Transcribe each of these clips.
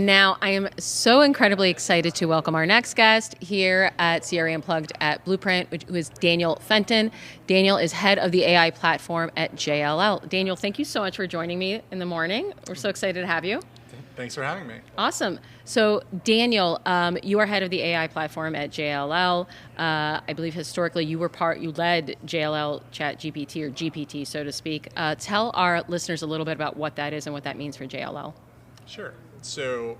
Now, I am so incredibly excited to welcome our next guest here at CRE Unplugged at Blueprint, who is Daniel Fenton. Daniel is head of the AI platform at JLL. Daniel, thank you so much for joining me in the morning. We're so excited to have you. Thanks for having me. Awesome. So, Daniel, you are head of the AI platform at JLL. I believe historically you led JLL GPT or GPT, so to speak. Tell our listeners a little bit about what that is and what that means for JLL. Sure. So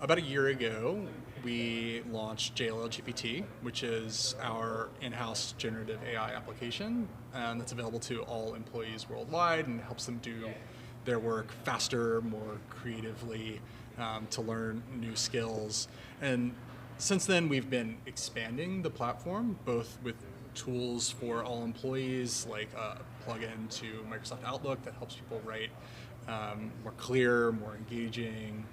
about a year ago, we launched JLL GPT, which is our in-house generative AI application that's available to all employees worldwide and helps them do their work faster, more creatively, to learn new skills. And since then, we've been expanding the platform, both with tools for all employees, like a plugin to Microsoft Outlook that helps people write more clear, more engaging,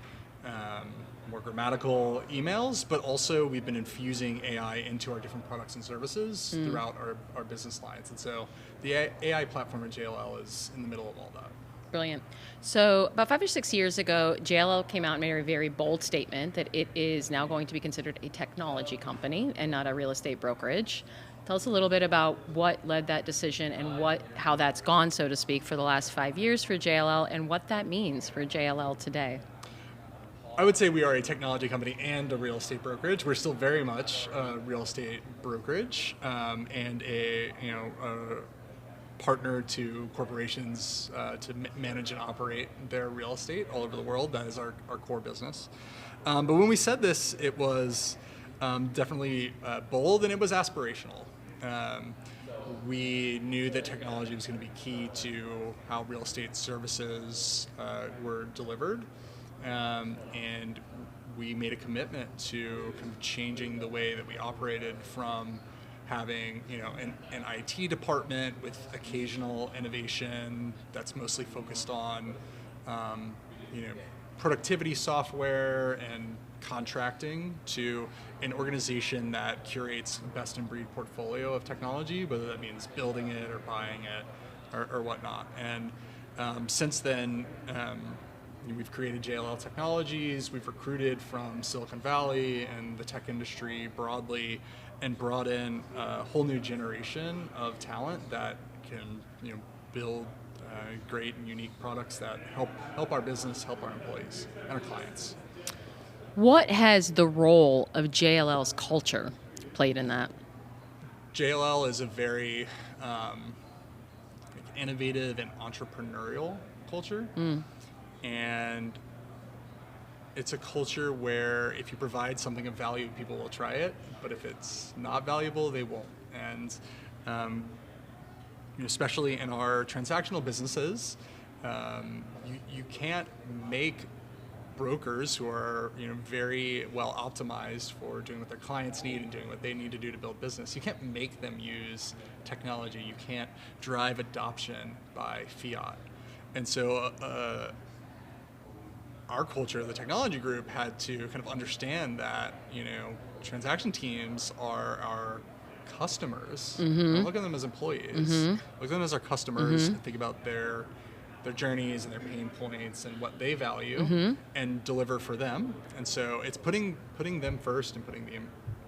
more grammatical emails, but also we've been infusing AI into our different products and services throughout our business lines. And so the AI platform at JLL is in the middle of all that. Brilliant. So about 5 or 6 years ago, JLL came out and made a very bold statement that it is now going to be considered a technology company and not a real estate brokerage. Tell us a little bit about what led that decision and how that's gone, so to speak, for the last 5 years for JLL and what that means for JLL today. I would say we are a technology company and a real estate brokerage. We're still very much a real estate brokerage and a partner to corporations to manage and operate their real estate all over the world. That is our core business. But when we said this, it was definitely bold and it was aspirational. We knew that technology was going to be key to how real estate services were delivered, and we made a commitment to kind of changing the way that we operated from having an IT department with occasional innovation that's mostly focused on productivity software and contracting to an organization that curates a best-in-breed portfolio of technology, whether that means building it or buying it or whatnot. And since then, we've created JLL Technologies, we've recruited from Silicon Valley and the tech industry broadly and brought in a whole new generation of talent that can build great and unique products that help our business, help our employees and our clients. What has the role of JLL's culture played in that? JLL is a very innovative and entrepreneurial culture. And it's a culture where if you provide something of value, people will try it, but if it's not valuable, they won't. And especially in our transactional businesses, you can't make brokers who are very well optimized for doing what their clients need and doing what they need to do to build business. You can't make them use technology. You can't drive adoption by fiat. And so our culture, the technology group, had to kind of understand that transaction teams are our customers. Don't look at them as employees. Look at them as our customers and think about their journeys and their pain points and what they value and deliver for them. And so it's putting them first and putting the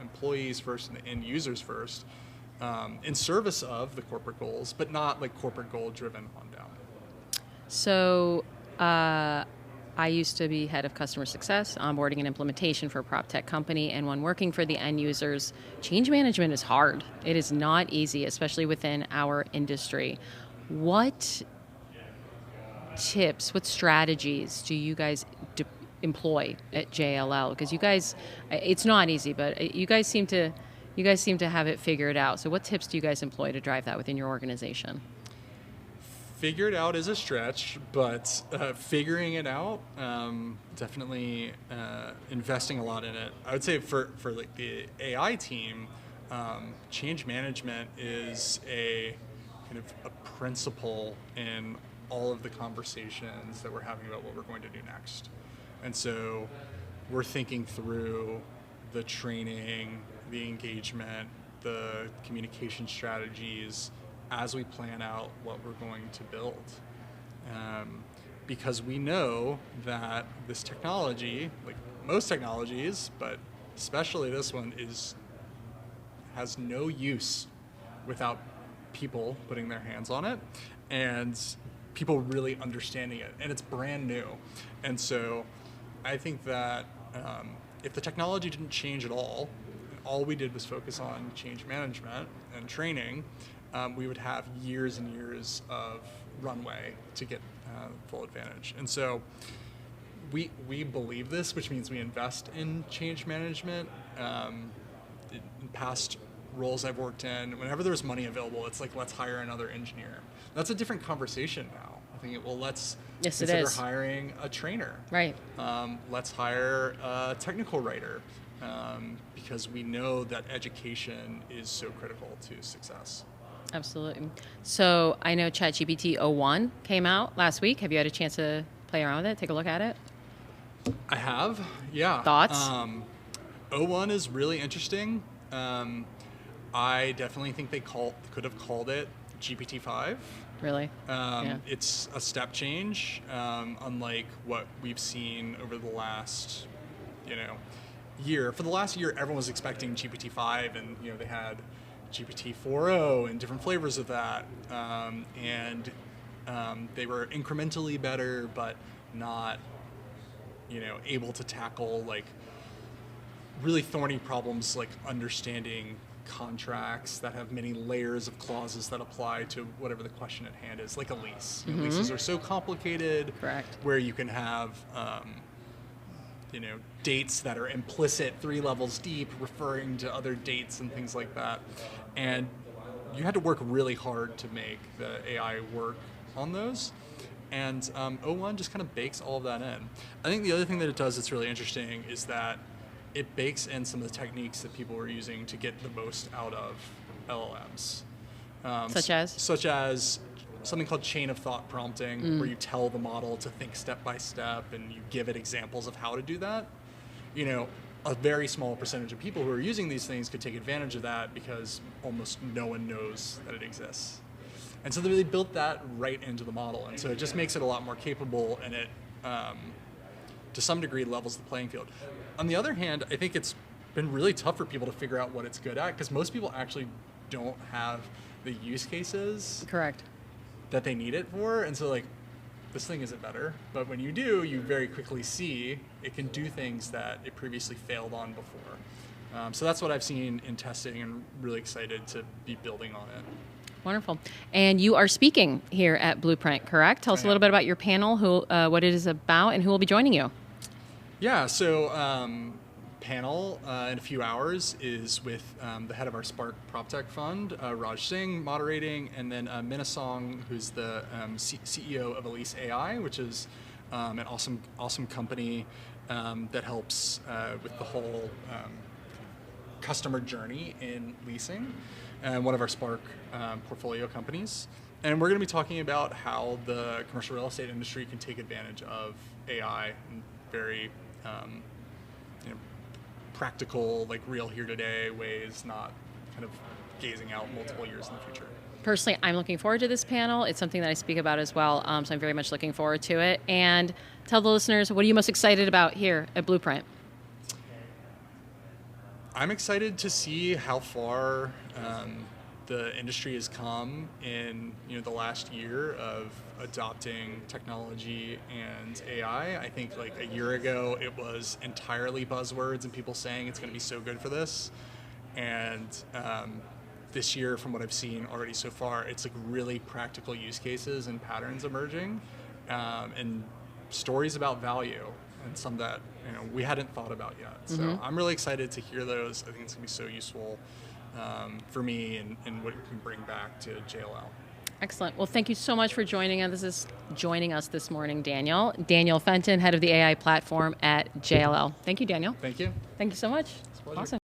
employees first and the end users first in service of the corporate goals, but not like corporate goal driven on down. So I used to be head of customer success, onboarding and implementation for a prop tech company. And when working for the end users, change management is hard. It is not easy, especially within our industry. What tips, what strategies do you guys employ at JLL? Because you guys, it's not easy, but you guys seem to have it figured out. So what tips do you guys employ to drive that within your organization? Figured out is a stretch, but figuring it out, definitely investing a lot in it. I would say for like the AI team, change management is a kind of a principle in all of the conversations that we're having about what we're going to do next. And so we're thinking through the training, the engagement, the communication strategies as we plan out what we're going to build. because we know that this technology, like most technologies, but especially this one, has no use without people putting their hands on it and people really understanding it, and it's brand new. And so I think that if the technology didn't change at all we did was focus on change management and training, we would have years and years of runway to get full advantage. And so we believe this, which means we invest in change management. In past roles I've worked in, whenever there's money available, it's like, let's hire another engineer. That's a different conversation now. I think, let's consider hiring a trainer. Right. Let's hire a technical writer, because we know that education is so critical to success. Absolutely. So I know ChatGPT 01 came out last week. Have you had a chance to play around with it, take a look at it? I have, yeah. Thoughts? 01 is really interesting. I definitely think they could have called it GPT-5. Really? Yeah. It's a step change, unlike what we've seen over the last, year. For the last year, everyone was expecting GPT-5, and they had GPT 4.0 and different flavors of that, and they were incrementally better, but not, able to tackle like really thorny problems like understanding contracts that have many layers of clauses that apply to whatever the question at hand is, like a lease. Leases are so complicated. Correct. Where you can have dates that are implicit 3 levels deep, referring to other dates and things like that. And you had to work really hard to make the AI work on those. And 01 just kind of bakes all of that in. I think the other thing that it does that's really interesting is that it bakes in some of the techniques that people were using to get the most out of LLMs. Such as something called chain of thought prompting, where you tell the model to think step by step and you give it examples of how to do that. A very small percentage of people who are using these things could take advantage of that because almost no one knows that it exists. And so they really built that right into the model. And so it just makes it a lot more capable, and it, to some degree, levels the playing field. On the other hand, I think it's been really tough for people to figure out what it's good at, because most people actually don't have the use cases Correct. that they need it for. And so this thing isn't better, but when you do, you very quickly see it can do things that it previously failed on before. So that's what I've seen in testing, and really excited to be building on it. Wonderful. And you are speaking here at Blueprint, correct? Tell us a little bit about your panel, what it is about, and who will be joining you. Yeah, so panel in a few hours is with the head of our Spark PropTech Fund, Raj Singh, moderating, and then Minna Song, who's the CEO of Elise AI, which is an awesome company that helps with the whole customer journey in leasing, and one of our Spark portfolio companies. And we're going to be talking about how the commercial real estate industry can take advantage of AI in very practical, real here today ways, not kind of gazing out multiple years in the future. Personally, I'm looking forward to this panel. It's something that I speak about as well, so I'm very much looking forward to it. And tell the listeners, what are you most excited about here at Blueprint? I'm excited to see how far the industry has come in the last year of adopting technology and AI. I think a year ago it was entirely buzzwords and people saying it's going to be so good for this. And this year, from what I've seen already so far, it's really practical use cases and patterns emerging, and stories about value, and some that we hadn't thought about yet. So I'm really excited to hear those. I think it's going to be so useful for me and what it can bring back to JLL. Excellent. Well, thank you so much for joining us this morning, Daniel. Daniel Fenton, head of the AI platform at JLL. Thank you, Daniel. Thank you. Thank you so much. It's a pleasure. Awesome.